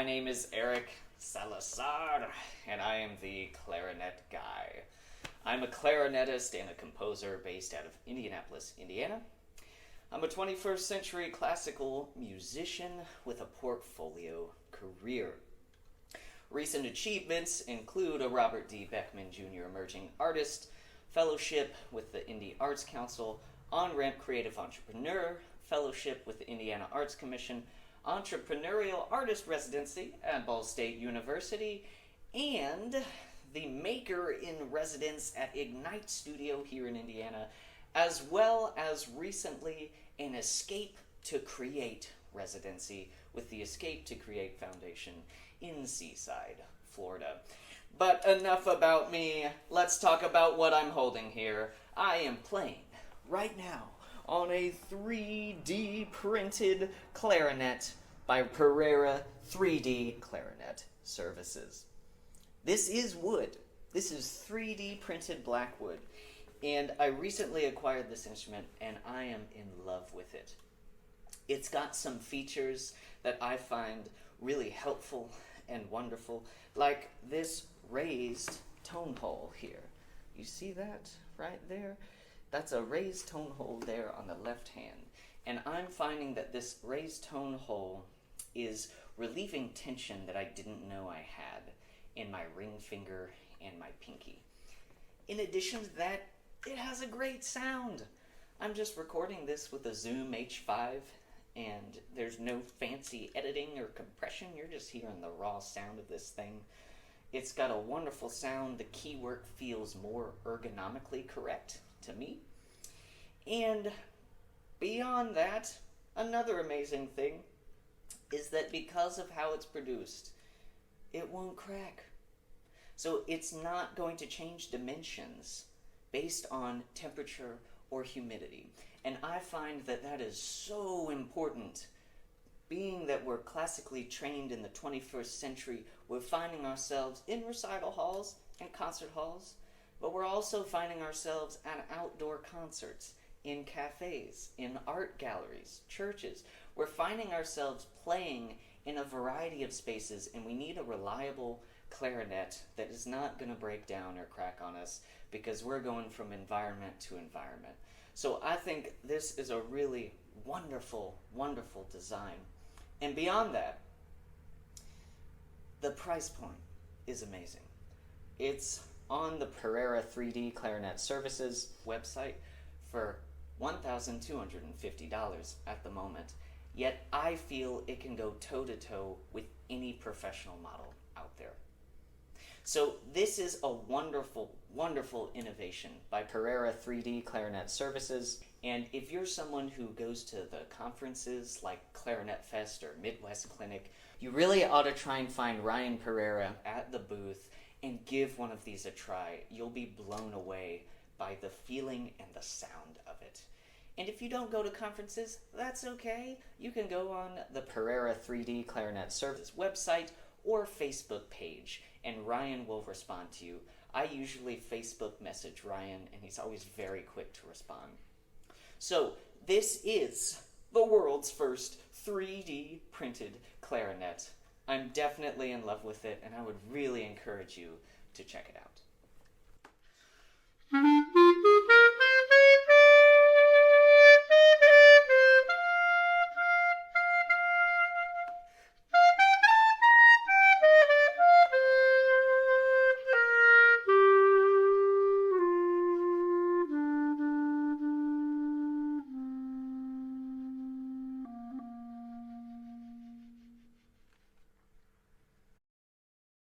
name is Eric Salazar, and I am the clarinet guy. I'm a clarinetist and a composer based out of Indianapolis, Indiana. I'm a 21st century classical musician with a portfolio career. Recent achievements include a Robert D. Beckman Jr. Emerging Artist Fellowship with the Indie Arts Council, On-Ramp Creative Entrepreneur Fellowship with the Indiana Arts Commission, Entrepreneurial Artist Residency at Ball State University, and the Maker in Residence at Ignite Studio here in Indiana, as well as recently an Escape to Create residency with the Escape to Create Foundation in Seaside, Florida. But enough about me. Let's talk about what I'm holding here. I am playing right now on a 3D printed clarinet by Pereira 3D Clarinet Services. This is wood. This is 3D printed Blackwood. And I recently acquired this instrument and I am in love with it. It's got some features that I find really helpful and wonderful, like this raised tone hole here. You see that right there? That's a raised tone hole there on the left hand. And I'm finding that this raised tone hole is relieving tension that I didn't know I had in my ring finger and my pinky. In addition to that, it has a great sound. I'm just recording this with a Zoom H5, and there's no fancy editing or compression. You're just hearing the raw sound of this thing. It's got a wonderful sound. The keywork feels more ergonomically correct to me. And beyond that, another amazing thing is that because of how it's produced, it won't crack. So it's not going to change dimensions based on temperature or humidity. And I find that that is so important. Being that we're classically trained in the 21st century, we're finding ourselves in recital halls and concert halls, but we're also finding ourselves at outdoor concerts, in cafes, in art galleries, churches. We're finding ourselves playing in a variety of spaces, and we need a reliable clarinet that is not going to break down or crack on us because we're going from environment to environment. So I think this is a really wonderful, wonderful design. And beyond that, the price point is amazing. It's on the Pereira 3D Clarinet Services website for $1,250 at the moment. Yet I feel it can go toe-to-toe with any professional model out there. So this is a wonderful, wonderful innovation by Pereira 3D Clarinet Services. And if you're someone who goes to the conferences like Clarinet Fest or Midwest Clinic, you really ought to try and find Ryan Pereira at the booth and give one of these a try. You'll be blown away by the feeling and the sound of it. And if you don't go to conferences, that's okay. You can go on the Pereira 3D Clarinet Service website or Facebook page, and Ryan will respond to you. I usually Facebook message Ryan, and he's always very quick to respond. So this is the world's first 3D printed clarinet. I'm definitely in love with it, and I would really encourage you to check it out.